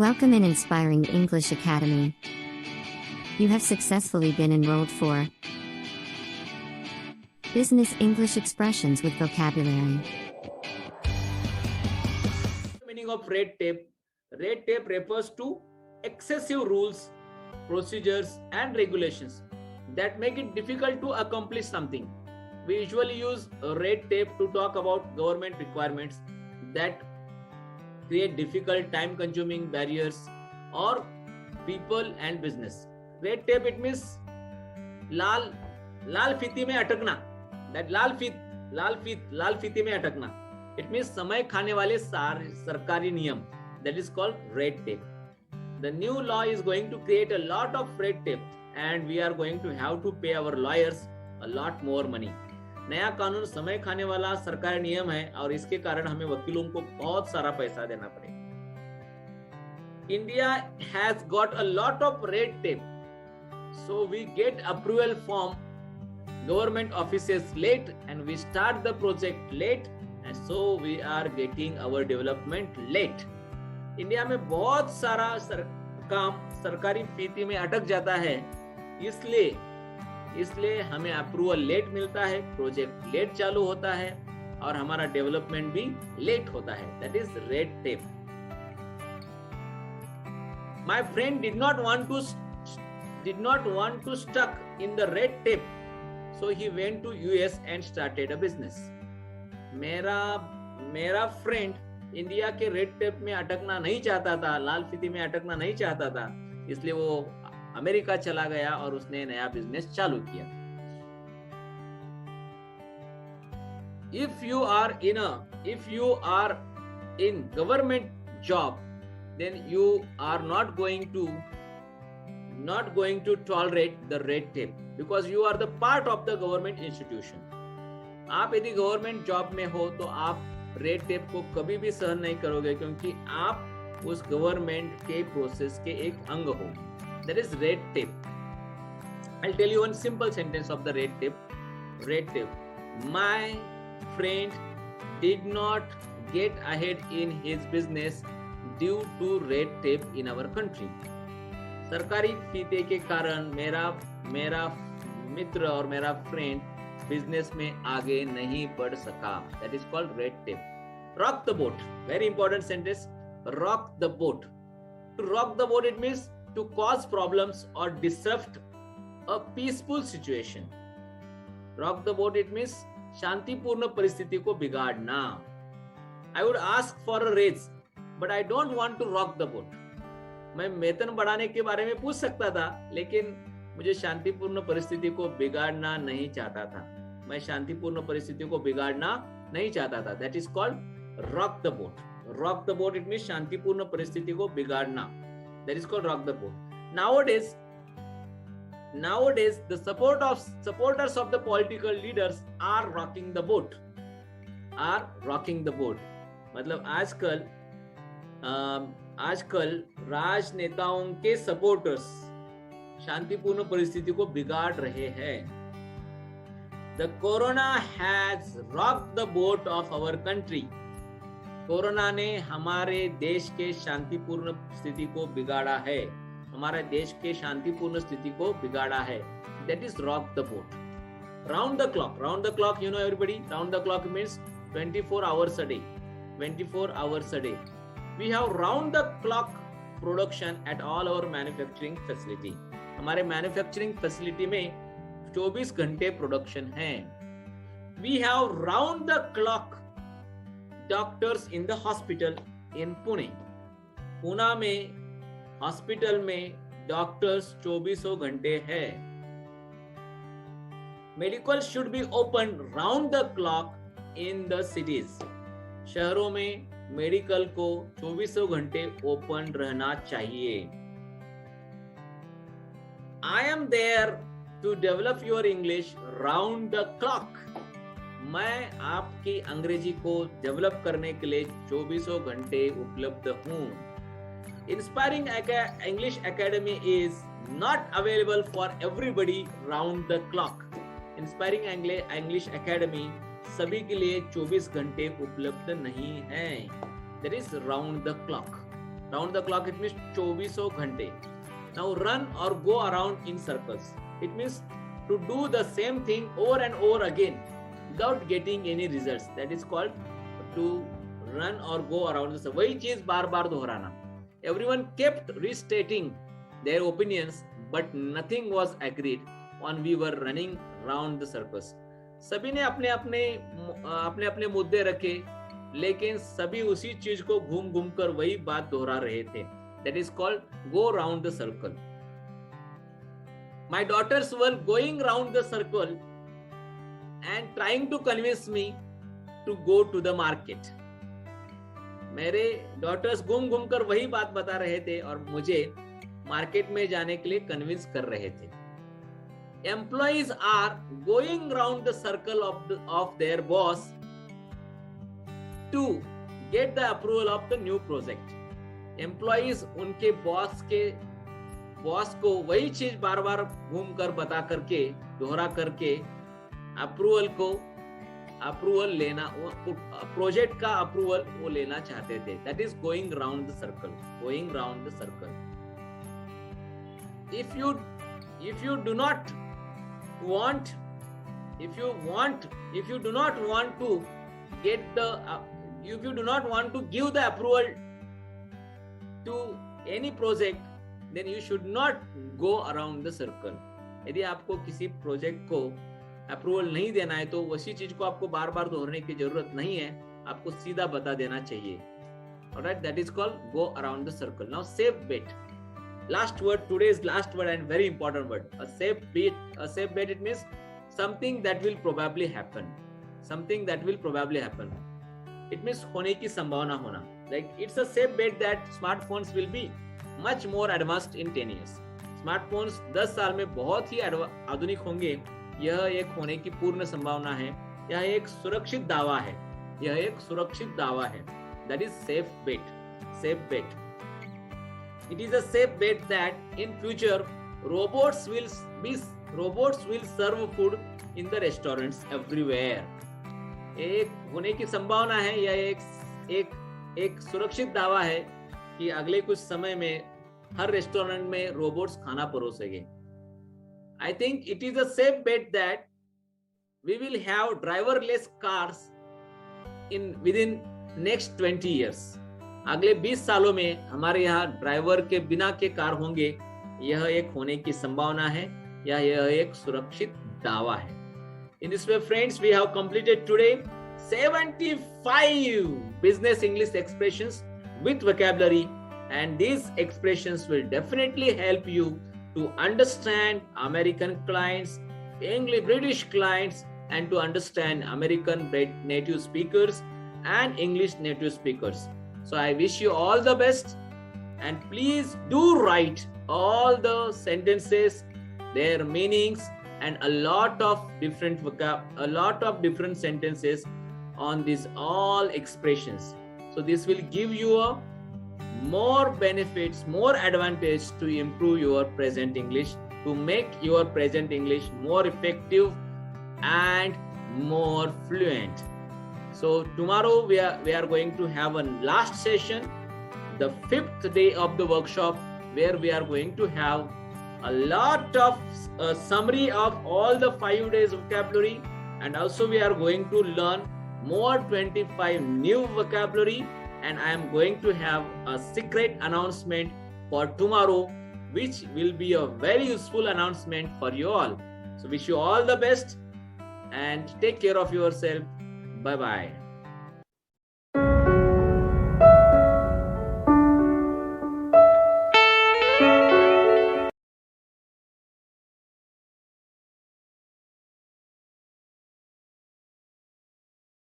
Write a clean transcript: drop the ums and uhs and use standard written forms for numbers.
Welcome in Inspiring English Academy. You have successfully been enrolled for Business English Expressions with Vocabulary. Meaning of red tape. Red tape refers to excessive rules, procedures, and regulations that make it difficult to accomplish something. We usually use red tape to talk about government requirements that create difficult, time-consuming barriers or people and business. Red tape, it means लाल फीती में अटकना. That लाल फीती में अटकना. It means समय खाने वाले सरकारी नियम. That is called red tape. The new law is going to create a lot of red tape and we are going to have to pay our lawyers a lot more money. नया कानून समय खाने वाला सरकारी नियम है और इसके कारण हमें वकीलों को बहुत सारा पैसा देना पड़ेगा. India has got a lot of red tape, so we get approval from government offices late and we start the project late and so we are getting our development late. India में बहुत सारा काम सरकारी फीती में अटक जाता है, इसलिए हमें अप्रूवल लेट मिलता है, प्रोजेक्ट लेट चालू होता है और हमारा डेवलपमेंट भी लेट होता है. That is red tape. My friend did not want to stuck in the red tape, so he went to US and started a business. मेरा फ्रेंड इंडिया के रेड टेप में अटकना नहीं चाहता था, लाल फीती में अटकना नहीं चाहता था, इसलिए वो अमेरिका चला गया और उसने नया बिजनेस चालू किया. If you are in government job, then you are not going to tolerate the red tape because you are the part of the government institution. आप यदि गवर्नमेंट जॉब में हो तो आप रेड टेप को कभी भी सहन नहीं करोगे क्योंकि आप उस गवर्नमेंट के प्रोसेस के एक अंग हो. That is red tape. I'll tell you one simple sentence of the red tape. Red tape. My friend did not get ahead in his business due to red tape in our country. सरकारी फीते के कारण मेरा मित्र और मेरा friend business में आगे नहीं बढ़ सका. That is called red tape. Rock the boat. Very important sentence. Rock the boat. To rock the boat, it means to cause problems or disrupt a peaceful situation. Rock the boat, it means शांतिपूर्ण परिस्थिति को बिगाड़ना. I would ask for a raise, but I don't want to rock the boat. मैं वेतन बढ़ाने के बारे में पूछ सकता था, लेकिन मुझे शांतिपूर्ण परिस्थिति को बिगाड़ना नहीं चाहता था. मैं शांतिपूर्ण परिस्थिति को बिगाड़ना नहीं चाहता था. That is called rock the boat. Rock the boat, it means शांतिपूर्ण परिस्थिति को बिगाड़ना. That is called rock the boat. Nowadays, the supporters of the political leaders are rocking the boat. मतलब आजकल राजनेताओं के सपोर्टर्स शांतिपूर्ण परिस्थिति को बिगाड़ रहे हैं. The corona has rocked the boat of our country. Corona ने हमारे देश के शांतिपूर्ण स्थिति को बिगाड़ा है. हमारे देश के शांतिपूर्ण स्थिति को बिगाड़ा है. That is rock the boat. Round the clock, you know everybody. Round the clock means 24 hours a day. 24 hours a day. We have round the clock production at all our manufacturing facility. हमारे manufacturing facility में 24 घंटे production है. We have round the clock doctors in the hospital in Pune. Poona में hospital में doctors 24 घंटे है. Medical should be open round the clock in the cities. शहरों में मेडिकल को 24 घंटे ओपन रहना चाहिए. I am there to develop your English round the clock. मैं आपकी अंग्रेजी को डेवलप करने के लिए 24 घंटे उपलब्ध हूं. Inspiring English academy is not available for everybody round the clock. Inspiring English academy सभी के लिए 24 घंटे उपलब्ध नहीं है. That is round the clock. Round the clock, it means 24 घंटे. Now run or go around in circles. It means to do the same thing over and over again without getting any results. That is called to run or go around the circle. वही चीज बार बार दोहराना. Everyone kept restating their opinions, but nothing was agreed on. We were running round the circles. सभी ने अपने अपने मुद्दे रखे, लेकिन सभी उसी चीज को घूम घूम कर वही बात दोहरा रहे थे. That is called go round the circle. My daughters were going round the circle and trying to convince me to go to the market. मेरे daughters घूम घूम कर वही बात बता रहे थे और मुझे मार्केट में जाने के लिए कन्विंस कर रहे थे. Employees are going round the circle of their boss to get the approval of the new project. Employees उनके बॉस को वही चीज बार बार घूम कर बता करके दोहरा करके अप्रूवल लेना, प्रोजेक्ट का अप्रूवल वो लेना चाहते थे. That is going round the circle. Going round the circle. if you do not want to get the if you do not want to give the approval to any project, then you should not go around the circle. यदि आपको किसी project को approval नहीं देना है तो उसी चीज को आपको बार बार दोहराने की जरूरत नहीं है, आपको सीधा बता देना चाहिए. Alright, that is called go around the circle. Now safe bet. Last word, today's last word and very important word. A safe bet, it means something that will probably happen. Something that will probably happen. It means होने की संभावना होना. Like it's a safe bet that smartphones will be much more advanced in 10 years. Smartphones 10 साल में बहुत ही आधुनिक होंगे, यह एक होने की पूर्ण संभावना है. यह एक सुरक्षित दावा है. यह एक सुरक्षित दावा है. That is safe bet. Safe bet. It is a safe bet that in future robots will serve food in the restaurants everywhere. एक होने की संभावना है. यह एक सुरक्षित दावा है कि अगले कुछ समय में हर रेस्टोरेंट में रोबोट्स खाना परोसेंगे. I think it is a safe bet that we will have driverless cars within next 20 years. अगले 20 सालों में हमारे यहाँ ड्राइवर के बिना के कार होंगे. यह एक होने की संभावना है या यह एक सुरक्षित दावा है. In this way, friends, we have completed today 75 business English expressions with vocabulary, and these expressions will definitely help you to understand American clients, British clients, and to understand American native speakers and English native speakers. So I wish you all the best, and please do write all the sentences, their meanings, and a lot of different sentences on these all expressions. So this will give you more benefits, more advantage to improve your present English, to make your present English more effective and more fluent. So tomorrow we are going to have a last session, the 5th day of the workshop, where we are going to have a lot of summary of all the 5 days vocabulary, and also we are going to learn more 25 new vocabulary, and I am going to have a secret announcement for tomorrow, which will be a very useful announcement for you all. So wish you all the best and take care of yourself. Bye bye.